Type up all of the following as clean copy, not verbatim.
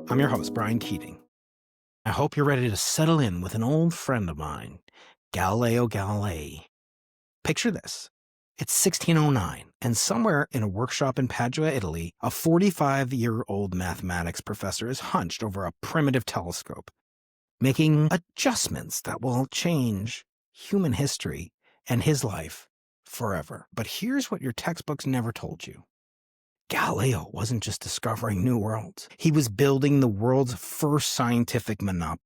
I'm your host, Brian Keating. I hope you're ready to settle in with an old friend of mine, Galileo Galilei. Picture this. It's 1609, and somewhere in a workshop in Padua, Italy, a 45-year-old mathematics professor is hunched over a primitive telescope, making adjustments that will change human history and his life forever. But here's what your textbooks never told you. Galileo wasn't just discovering new worlds. He was building the world's first scientific monopoly.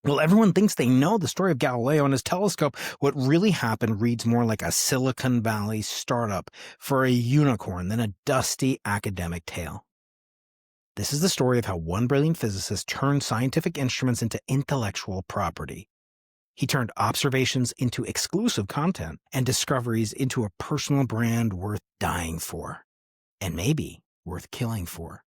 Well, everyone thinks they know the story of Galileo and his telescope. What really happened reads more like a Silicon Valley startup for a unicorn than a dusty academic tale. This is the story of how one brilliant physicist turned scientific instruments into intellectual property. He turned observations into exclusive content and discoveries into a personal brand worth dying for, and maybe worth killing for.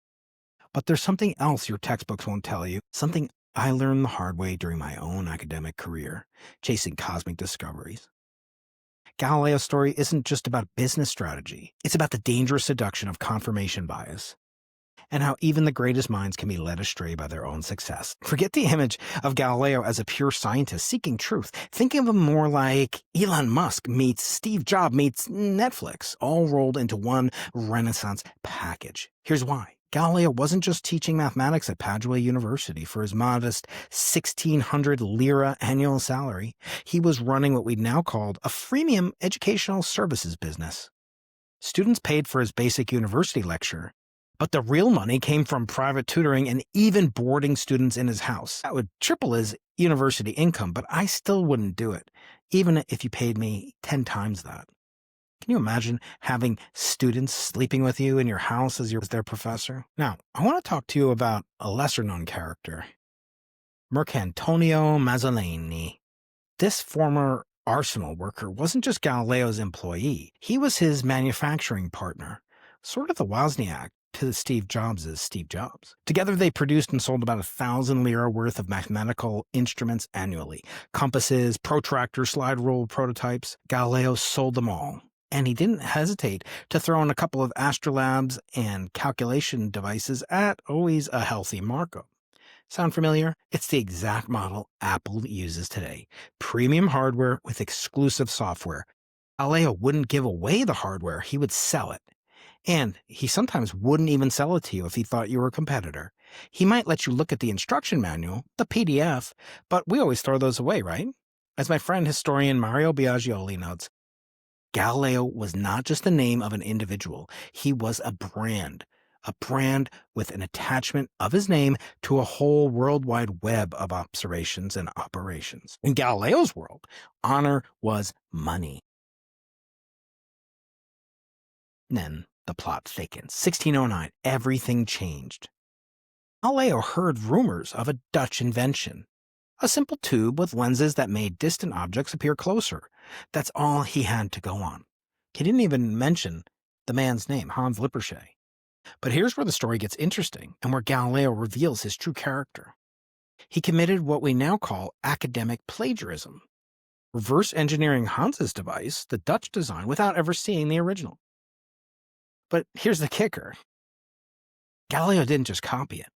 But there's something else your textbooks won't tell you, something I learned the hard way during my own academic career, chasing cosmic discoveries. Galileo's story isn't just about business strategy. It's about the dangerous seduction of confirmation bias, and how even the greatest minds can be led astray by their own success. Forget the image of Galileo as a pure scientist seeking truth. Think of him more like Elon Musk meets Steve Jobs meets Netflix, all rolled into one Renaissance package. Here's why. Galileo wasn't just teaching mathematics at Padua University for his modest 1,600 lira annual salary. He was running what we'd now called a freemium educational services business. Students paid for his basic university lecture, but the real money came from private tutoring and even boarding students in his house. That would triple his university income, but I still wouldn't do it, even if you paid me 10 times that. Can you imagine having students sleeping with you in your house as their professor? Now, I want to talk to you about a lesser-known character, Mercantonio Mazzoleni. This former arsenal worker wasn't just Galileo's employee. He was his manufacturing partner, sort of the Wozniak to Steve Jobs' Steve Jobs. Together, they produced and sold about 1,000 lira worth of mathematical instruments annually. Compasses, protractors, slide rule prototypes. Galileo sold them all. And he didn't hesitate to throw in a couple of astrolabes and calculation devices at always a healthy markup. Sound familiar? It's the exact model Apple uses today. Premium hardware with exclusive software. Galileo wouldn't give away the hardware, he would sell it. And he sometimes wouldn't even sell it to you if he thought you were a competitor. He might let you look at the instruction manual, the PDF, but we always throw those away, right? As my friend historian Mario Biaggioli notes, Galileo was not just the name of an individual. He was a brand with an attachment of his name to a whole worldwide web of observations and operations. In Galileo's world, honor was money. Then the plot thickens. 1609, everything changed. Galileo heard rumors of a Dutch invention. A simple tube with lenses that made distant objects appear closer. That's all he had to go on. He didn't even mention the man's name, Hans Lippershey. But here's where the story gets interesting and where Galileo reveals his true character. He committed what we now call academic plagiarism, reverse engineering Hans's device, the Dutch design, without ever seeing the original. But here's the kicker. Galileo didn't just copy it.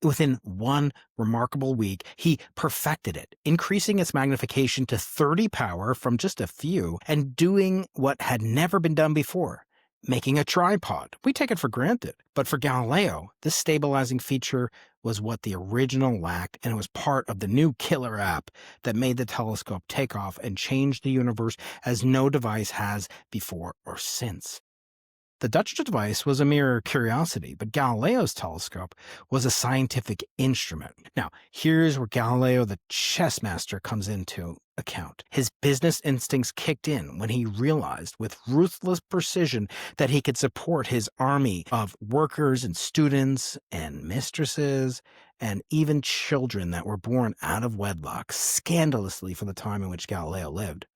Within one remarkable week, he perfected it, increasing its magnification to 30 power from just a few, and doing what had never been done before, making a tripod. We take it for granted. But for Galileo, this stabilizing feature was what the original lacked, and it was part of the new killer app that made the telescope take off and change the universe as no device has before or since. The Dutch device was a mere curiosity, but Galileo's telescope was a scientific instrument. Now, here's where Galileo the chess master comes into account. His business instincts kicked in when he realized with ruthless precision that he could support his army of workers and students and mistresses and even children that were born out of wedlock, scandalously for the time in which Galileo lived.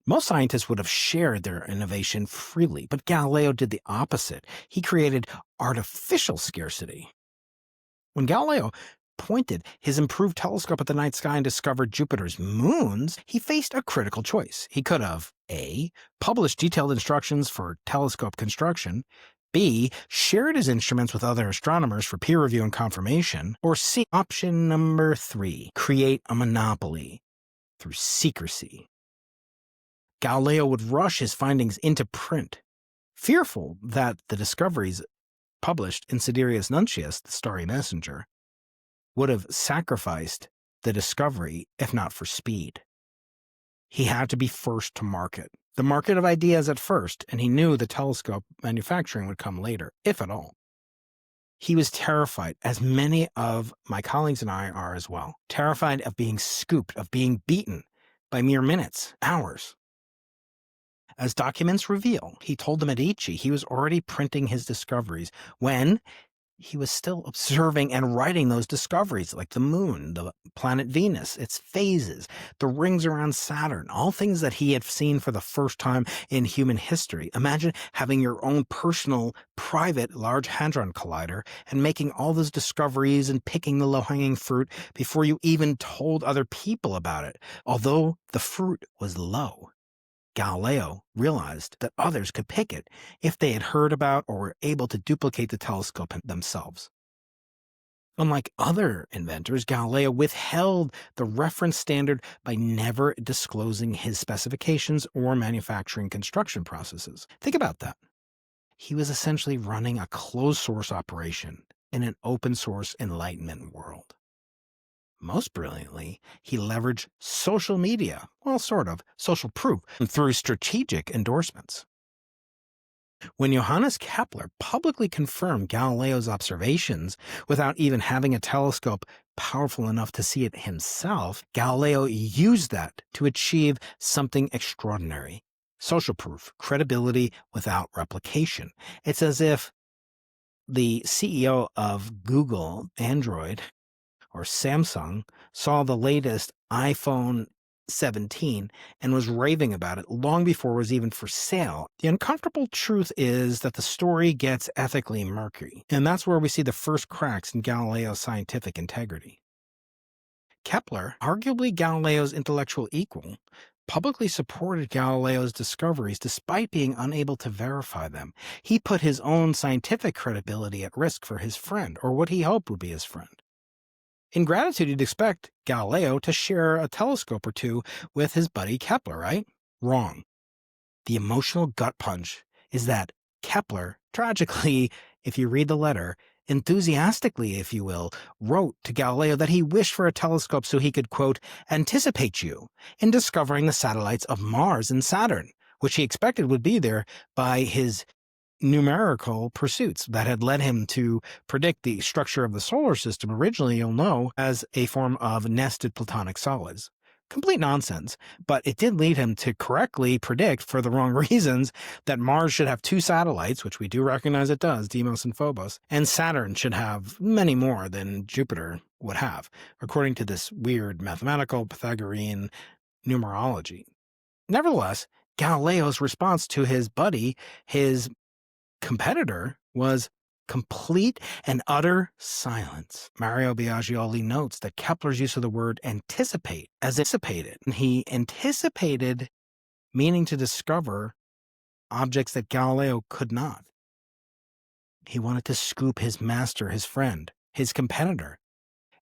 Most scientists would have shared their innovation freely, but Galileo did the opposite. He created artificial scarcity. When Galileo pointed his improved telescope at the night sky and discovered Jupiter's moons, he faced a critical choice. He could have A. published detailed instructions for telescope construction, B. Shared his instruments with other astronomers for peer review and confirmation. Or C. Option number 3. Create a monopoly through secrecy. Galileo would rush his findings into print, fearful that the discoveries published in Sidereus Nuncius, the Starry Messenger, would have sacrificed the discovery if not for speed. He had to be first to market. The market of ideas at first, and he knew the telescope manufacturing would come later, if at all. He was terrified, as many of my colleagues and I are as well, terrified of being scooped, of being beaten by mere minutes, hours. As documents reveal, he told the Medici he was already printing his discoveries when he was still observing and writing those discoveries, like the moon, the planet Venus, its phases, the rings around Saturn, all things that he had seen for the first time in human history. Imagine having your own personal, private Large Hadron Collider and making all those discoveries and picking the low-hanging fruit before you even told other people about it. Although the fruit was low, Galileo realized that others could pick it if they had heard about or were able to duplicate the telescope themselves. Unlike other inventors, Galileo withheld the reference standard by never disclosing his specifications or manufacturing construction processes. Think about that. He was essentially running a closed-source operation in an open-source Enlightenment world. Most brilliantly, he leveraged social media, well, sort of, social proof, through strategic endorsements. When Johannes Kepler publicly confirmed Galileo's observations without even having a telescope powerful enough to see it himself, Galileo used that to achieve something extraordinary. Social proof, credibility without replication. It's as if the CEO of Google, Android, or Samsung saw the latest iPhone 17 and was raving about it long before it was even for sale. The uncomfortable truth is that the story gets ethically murky, and that's where we see the first cracks in Galileo's scientific integrity. Kepler, arguably Galileo's intellectual equal, publicly supported Galileo's discoveries despite being unable to verify them. He put his own scientific credibility at risk for his friend, or what he hoped would be his friend. In gratitude, you'd expect Galileo to share a telescope or two with his buddy Kepler, right? Wrong. The emotional gut punch is that Kepler, tragically, if you read the letter, enthusiastically, if you will, wrote to Galileo that he wished for a telescope so he could, quote, anticipate you in discovering the satellites of Mars and Saturn, which he expected would be there by his numerical pursuits that had led him to predict the structure of the solar system, originally, you'll know, as a form of nested platonic solids. Complete nonsense, but it did lead him to correctly predict, for the wrong reasons, that Mars should have 2 satellites, which we do recognize it does, Deimos and Phobos, and Saturn should have many more than Jupiter would have, according to this weird mathematical Pythagorean numerology. Nevertheless, Galileo's response to his buddy, his competitor, was complete and utter silence. Mario Biaggioli notes that Kepler's use of the word anticipate as anticipated. He anticipated meaning to discover objects that Galileo could not. He wanted to scoop his master, his friend, his competitor.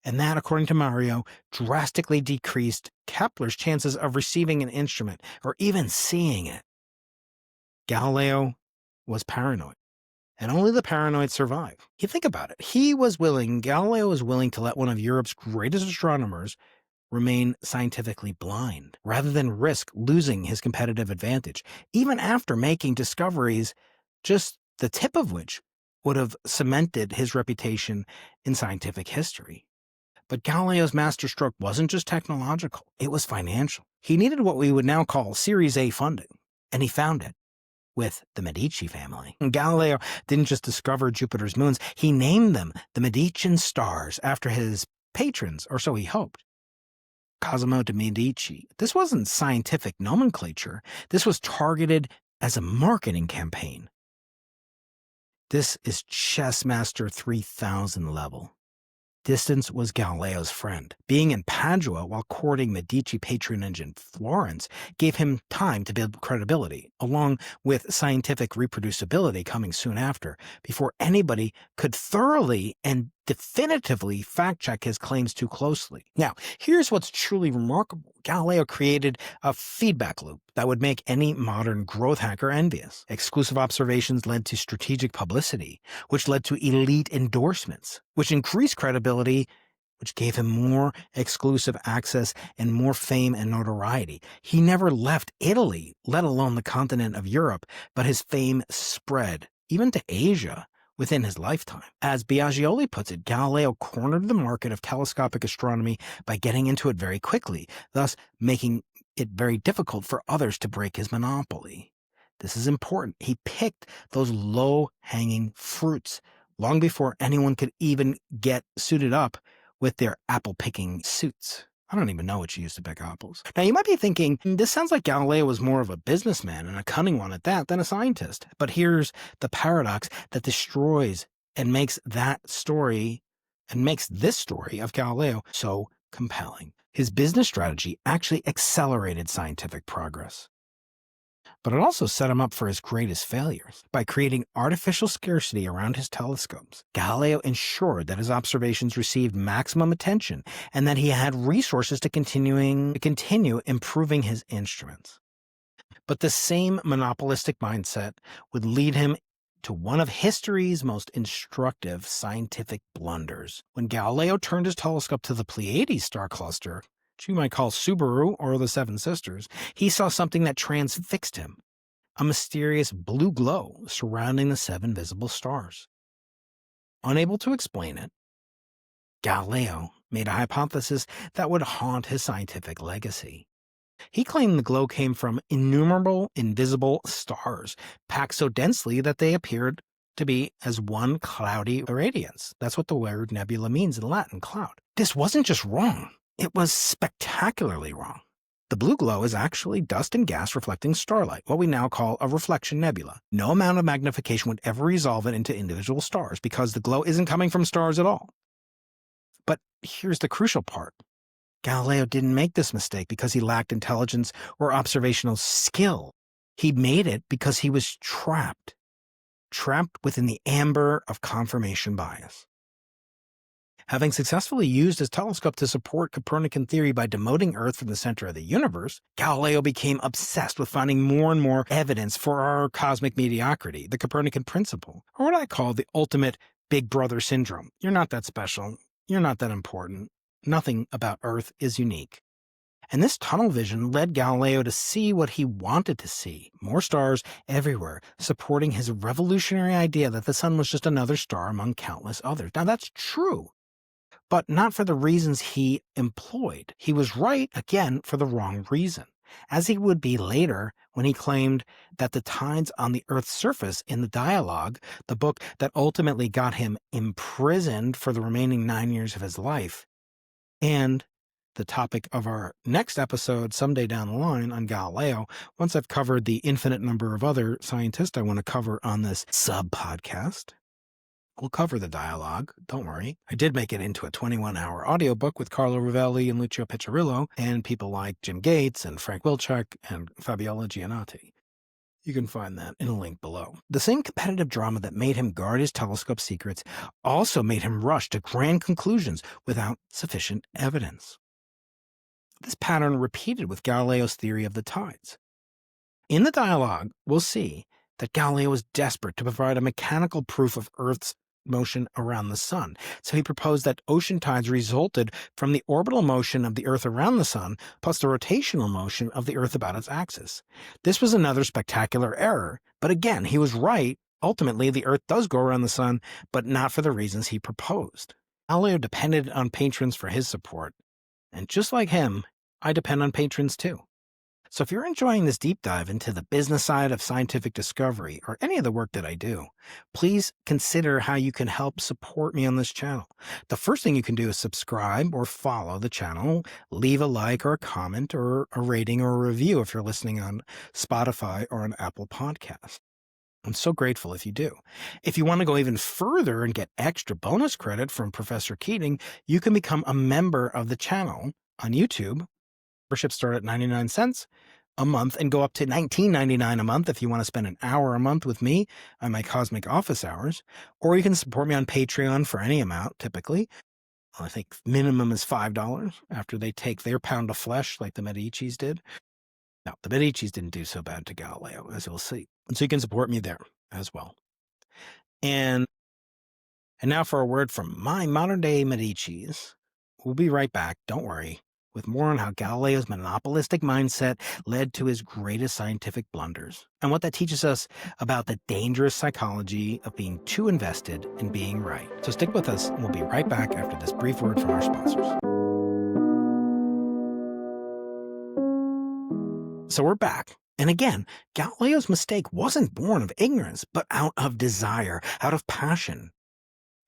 And that, according to Mario, drastically decreased Kepler's chances of receiving an instrument or even seeing it. Galileo was paranoid, and only the paranoid survive. You think about it. Galileo was willing to let one of Europe's greatest astronomers remain scientifically blind, rather than risk losing his competitive advantage, even after making discoveries, just the tip of which would have cemented his reputation in scientific history. But Galileo's masterstroke wasn't just technological, it was financial. He needed what we would now call Series A funding, and he found it with the Medici family. And Galileo didn't just discover Jupiter's moons, he named them the Medicean stars after his patrons, or so he hoped. Cosimo de' Medici. This wasn't scientific nomenclature. This was targeted as a marketing campaign. This is Chess Master 3000 level. Distance was Galileo's friend. Being in Padua while courting Medici patronage in Florence gave him time to build credibility, along with scientific reproducibility coming soon after, before anybody could thoroughly and definitively fact-check his claims too closely. Now, here's what's truly remarkable. Galileo created a feedback loop that would make any modern growth hacker envious. Exclusive observations led to strategic publicity, which led to elite endorsements, which increased credibility, which gave him more exclusive access and more fame and notoriety. He never left Italy, let alone the continent of Europe, but his fame spread, even to Asia, within his lifetime. As Biaggioli puts it, Galileo cornered the market of telescopic astronomy by getting into it very quickly, thus making it very difficult for others to break his monopoly. This is important. He picked those low-hanging fruits long before anyone could even get suited up with their apple-picking suits. I don't even know what you use to pick apples. Now, you might be thinking, this sounds like Galileo was more of a businessman, and a cunning one at that, than a scientist. But here's the paradox that destroys and makes that story, and makes this story of Galileo so compelling. His business strategy actually accelerated scientific progress. But it also set him up for his greatest failures. By creating artificial scarcity around his telescopes, Galileo ensured that his observations received maximum attention and that he had resources to continue improving his instruments. But the same monopolistic mindset would lead him to one of history's most instructive scientific blunders. When Galileo turned his telescope to the Pleiades star cluster, which you might call Subaru or the Seven Sisters, he saw something that transfixed him, a mysterious blue glow surrounding the 7 visible stars. Unable to explain it, Galileo made a hypothesis that would haunt his scientific legacy. He claimed the glow came from innumerable invisible stars, packed so densely that they appeared to be as one cloudy radiance. That's what the word nebula means in Latin, cloud. This wasn't just wrong. It was spectacularly wrong. The blue glow is actually dust and gas reflecting starlight, what we now call a reflection nebula. No amount of magnification would ever resolve it into individual stars, because the glow isn't coming from stars at all. But here's the crucial part. Galileo didn't make this mistake because he lacked intelligence or observational skill. He made it because he was trapped within the amber of confirmation bias. Having successfully used his telescope to support Copernican theory by demoting Earth from the center of the universe, Galileo became obsessed with finding more and more evidence for our cosmic mediocrity, the Copernican principle, or what I call the ultimate Big Brother syndrome. You're not that special. You're not that important. Nothing about Earth is unique. And this tunnel vision led Galileo to see what he wanted to see, more stars everywhere, supporting his revolutionary idea that the sun was just another star among countless others. Now, that's true, but not for the reasons he employed. He was right, again, for the wrong reason, as he would be later when he claimed that the tides on the Earth's surface in the Dialogue, the book that ultimately got him imprisoned for the remaining 9 years of his life, and the topic of our next episode someday down the line on Galileo, once I've covered the infinite number of other scientists I want to cover on this sub-podcast. We'll cover the Dialogue, don't worry. I did make it into a 21-hour audiobook with Carlo Rovelli and Lucio Piccirillo and people like Jim Gates and Frank Wilczek and Fabiola Giannati. You can find that in a link below. The same competitive drama that made him guard his telescope secrets also made him rush to grand conclusions without sufficient evidence. This pattern repeated with Galileo's theory of the tides. In the Dialogue, we'll see that Galileo was desperate to provide a mechanical proof of Earth's motion around the sun, so he proposed that ocean tides resulted from the orbital motion of the Earth around the sun plus the rotational motion of the Earth about its axis. This was another spectacular error, but again, he was right. Ultimately, the Earth does go around the sun, but not for the reasons he proposed. Galileo depended on patrons for his support, and just like him, I depend on patrons too. So if you're enjoying this deep dive into the business side of scientific discovery or any of the work that I do, please consider how you can help support me on this channel. The first thing you can do is subscribe or follow the channel, leave a like or a comment or a rating or a review if you're listening on Spotify or on Apple Podcasts. I'm so grateful if you do. If you want to go even further and get extra bonus credit from Professor Keating, you can become a member of the channel on YouTube. Memberships start at 99 cents a month and go up to $19.99 a month if you want to spend an hour a month with me on my cosmic office hours. Or you can support me on Patreon for any amount, typically. I think minimum is $5 after they take their pound of flesh like the Medicis did. Now, the Medicis didn't do so bad to Galileo, as you'll see. And so you can support me there as well. And now for a word from my modern-day Medicis. We'll be right back, don't worry, with more on how Galileo's monopolistic mindset led to his greatest scientific blunders, and what that teaches us about the dangerous psychology of being too invested in being right. So stick with us, and we'll be right back after this brief word from our sponsors. So we're back. And again, Galileo's mistake wasn't born of ignorance, but out of desire, out of passion,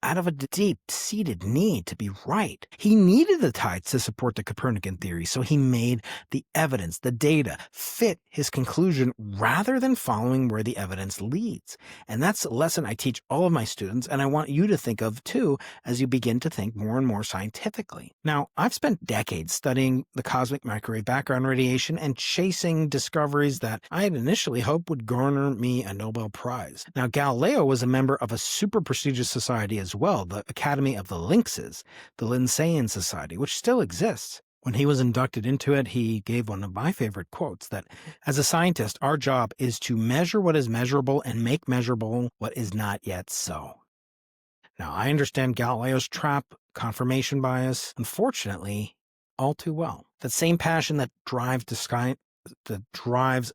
out of a deep-seated need to be right. He needed the tides to support the Copernican theory, so he made the evidence, the data, fit his conclusion rather than following where the evidence leads. And that's a lesson I teach all of my students, and I want you to think of too as you begin to think more and more scientifically. Now, I've spent decades studying the cosmic microwave background radiation and chasing discoveries that I had initially hoped would garner me a Nobel Prize. Now, Galileo was a member of a super prestigious society as well, the Academy of the Lynxes, the Linnaean Society, which still exists. When he was inducted into it, he gave one of my favorite quotes that, as a scientist, our job is to measure what is measurable and make measurable what is not yet so. Now, I understand Galileo's trap, confirmation bias, unfortunately, all too well. That same passion that drives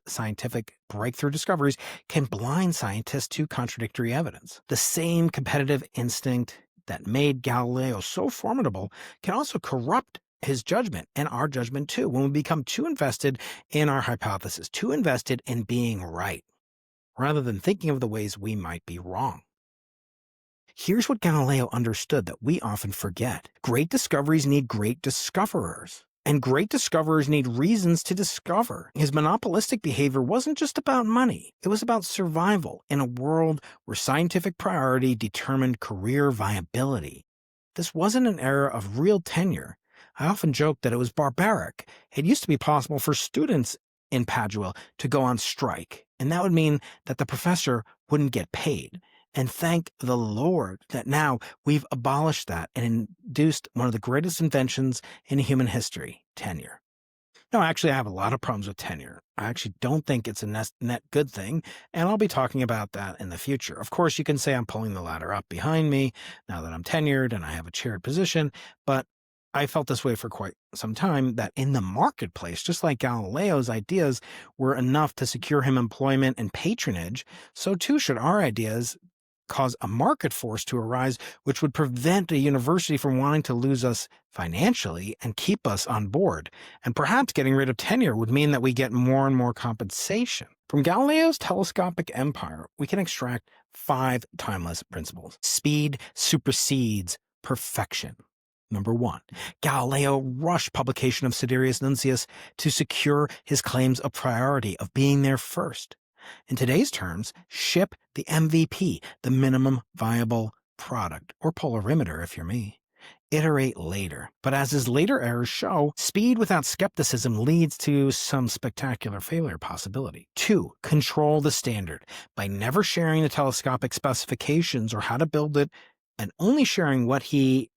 scientific breakthrough discoveries can blind scientists to contradictory evidence. The same competitive instinct that made Galileo so formidable can also corrupt his judgment and our judgment too when we become too invested in our hypothesis, too invested in being right, rather than thinking of the ways we might be wrong. Here's what Galileo understood that we often forget. Great discoveries need great discoverers. And great discoverers need reasons to discover. His monopolistic behavior wasn't just about money. It was about survival in a world where scientific priority determined career viability. This wasn't an era of real tenure. I often joke that it was barbaric. It used to be possible for students in Padua to go on strike, and that would mean that the professor wouldn't get paid. And thank the Lord that now we've abolished that and induced one of the greatest inventions in human history, tenure. No, actually, I have a lot of problems with tenure. I actually don't think it's a net good thing, and I'll be talking about that in the future. Of course, you can say I'm pulling the ladder up behind me now that I'm tenured and I have a chaired position, but I felt this way for quite some time, that in the marketplace, just like Galileo's ideas were enough to secure him employment and patronage, so too should our ideas cause a market force to arise which would prevent a university from wanting to lose us financially and keep us on board. And perhaps getting rid of tenure would mean that we get more and more compensation. From Galileo's telescopic empire, we can extract 5 timeless principles. Speed supersedes perfection. Number 1, Galileo rushed publication of Sidereus Nuncius to secure his claims of priority, of being there first. In today's terms, ship the MVP, the minimum viable product, or polarimeter if you're me. Iterate later. But as his later errors show, speed without skepticism leads to some spectacular failure possibility. 2, control the standard. By never sharing the telescopic specifications or how to build it, and only sharing what he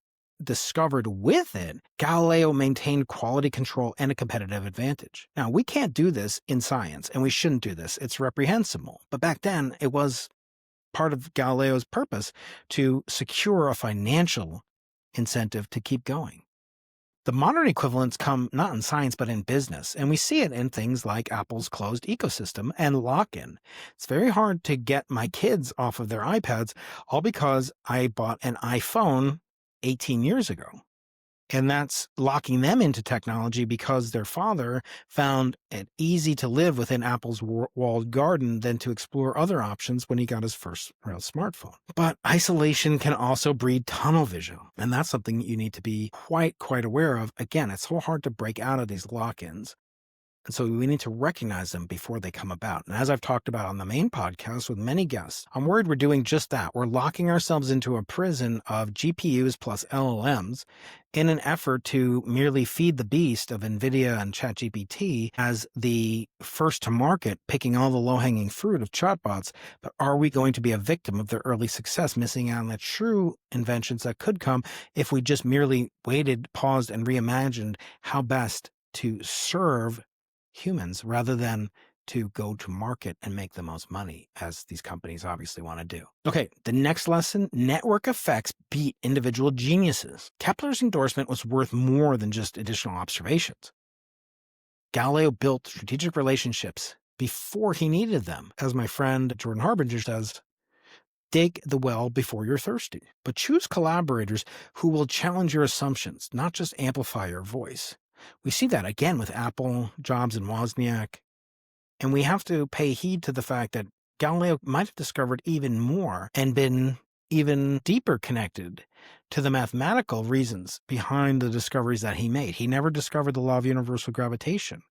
discovered with it, Galileo maintained quality control and a competitive advantage. Now, we can't do this in science, and we shouldn't do this. It's reprehensible. But back then, it was part of Galileo's purpose to secure a financial incentive to keep going. The modern equivalents come not in science, but in business, and we see it in things like Apple's closed ecosystem and lock-in. It's very hard to get my kids off of their iPads, all because I bought an iPhone 18 years ago. And that's locking them into technology because their father found it easy to live within Apple's walled garden than to explore other options when he got his first real smartphone. But isolation can also breed tunnel vision, and that's something you need to be quite aware of. Again, it's so hard to break out of these lock-ins. And so we need to recognize them before they come about. And as I've talked about on the main podcast with many guests, I'm worried we're doing just that. We're locking ourselves into a prison of GPUs plus LLMs in an effort to merely feed the beast of NVIDIA and ChatGPT as the first to market, picking all the low-hanging fruit of chatbots. But are we going to be a victim of their early success, missing out on the true inventions that could come if we just merely waited, paused, and reimagined how best to serve humans rather than to go to market and make the most money, as these companies obviously want to do. Okay, the next lesson, network effects beat individual geniuses. Kepler's endorsement was worth more than just additional observations. Galileo built strategic relationships before he needed them. As my friend Jordan Harbinger says, dig the well before you're thirsty, but choose collaborators who will challenge your assumptions, not just amplify your voice. We see that again with Apple, Jobs, and Wozniak. And we have to pay heed to the fact that Galileo might have discovered even more and been even deeper connected to the mathematical reasons behind the discoveries that he made. He never discovered the law of universal gravitation.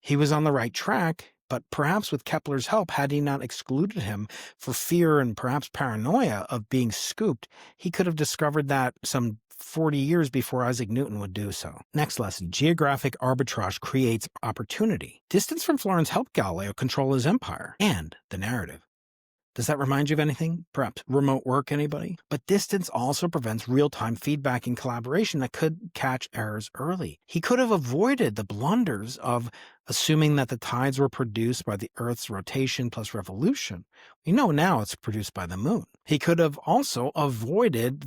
He was on the right track, but perhaps with Kepler's help, had he not excluded him for fear and perhaps paranoia of being scooped, he could have discovered that some 40 years before Isaac Newton would do so. Next lesson, geographic arbitrage creates opportunity. Distance from Florence helped Galileo control his empire and the narrative. Does that remind you of anything? Perhaps remote work, anybody? But distance also prevents real-time feedback and collaboration that could catch errors early. He could have avoided the blunders of assuming that the tides were produced by the Earth's rotation plus revolution. We know now it's produced by the moon. He could have also avoided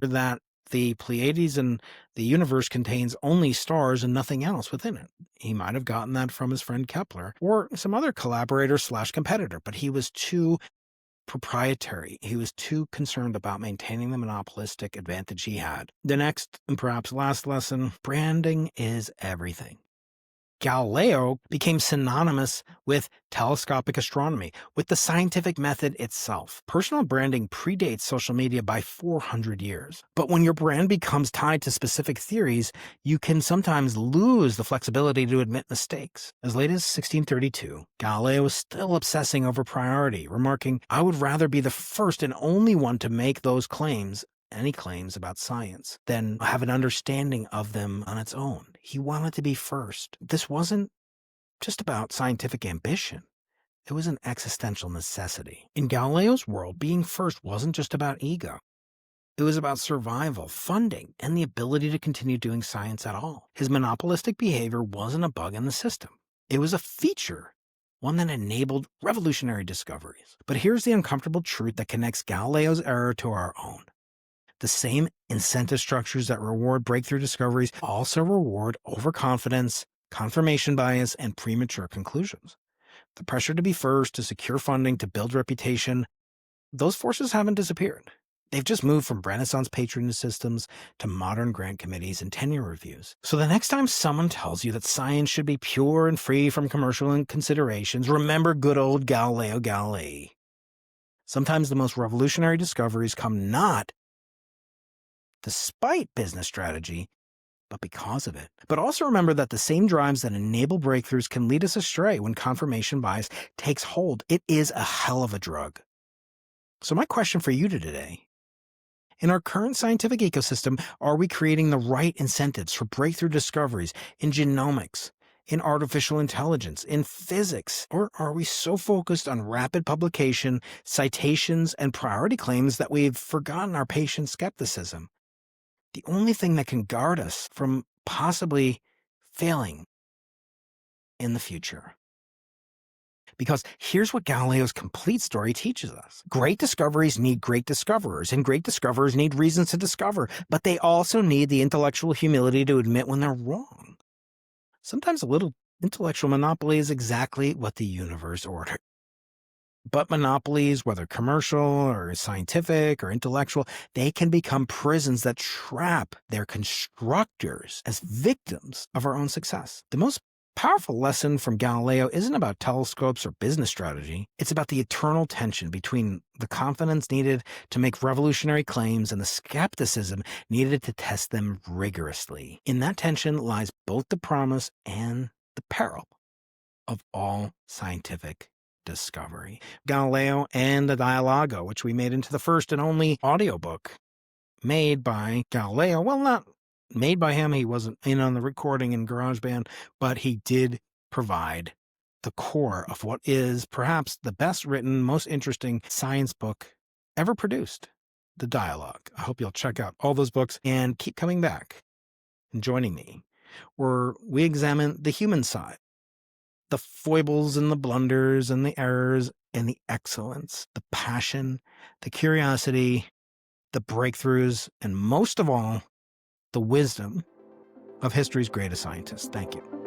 that the Pleiades and the universe contains only stars and nothing else within it. He might have gotten that from his friend Kepler or some other collaborator/competitor, but he was too proprietary. He was too concerned about maintaining the monopolistic advantage he had. The next and perhaps last lesson, branding is everything. Galileo became synonymous with telescopic astronomy, with the scientific method itself. Personal branding predates social media by 400 years. But when your brand becomes tied to specific theories, you can sometimes lose the flexibility to admit mistakes. As late as 1632, Galileo was still obsessing over priority, remarking, "I would rather be the first and only one to make those claims, any claims about science, than have an understanding of them on its own." He wanted to be first. This wasn't just about scientific ambition. It was an existential necessity. In Galileo's world, being first wasn't just about ego. It was about survival, funding, and the ability to continue doing science at all. His monopolistic behavior wasn't a bug in the system. It was a feature, one that enabled revolutionary discoveries. But here's the uncomfortable truth that connects Galileo's era to our own. The same incentive structures that reward breakthrough discoveries also reward overconfidence, confirmation bias, and premature conclusions. The pressure to be first, to secure funding, to build reputation, those forces haven't disappeared. They've just moved from Renaissance patronage systems to modern grant committees and tenure reviews. So the next time someone tells you that science should be pure and free from commercial considerations, remember good old Galileo Galilei. Sometimes the most revolutionary discoveries come not despite business strategy, but because of it. But also remember that the same drives that enable breakthroughs can lead us astray when confirmation bias takes hold. It is a hell of a drug. So my question for you today, in our current scientific ecosystem, are we creating the right incentives for breakthrough discoveries in genomics, in artificial intelligence, in physics? Or are we so focused on rapid publication, citations, and priority claims that we've forgotten our patient skepticism? The only thing that can guard us from possibly failing in the future. Because here's what Galileo's complete story teaches us. Great discoveries need great discoverers, and great discoverers need reasons to discover, but they also need the intellectual humility to admit when they're wrong. Sometimes a little intellectual monopoly is exactly what the universe ordered. But monopolies, whether commercial or scientific or intellectual, they can become prisons that trap their constructors as victims of our own success. The most powerful lesson from Galileo isn't about telescopes or business strategy. It's about the eternal tension between the confidence needed to make revolutionary claims and the skepticism needed to test them rigorously. In that tension lies both the promise and the peril of all scientific discovery. Galileo and the Dialogo, which we made into the first and only audiobook made by Galileo. Well, not made by him. He wasn't in on the recording in GarageBand, but he did provide the core of what is perhaps the best written, most interesting science book ever produced, the Dialogue. I hope you'll check out all those books and keep coming back and joining me, where we examine the human side, the foibles and the blunders and the errors and the excellence, the passion, the curiosity, the breakthroughs, and most of all, the wisdom of history's greatest scientists. Thank you.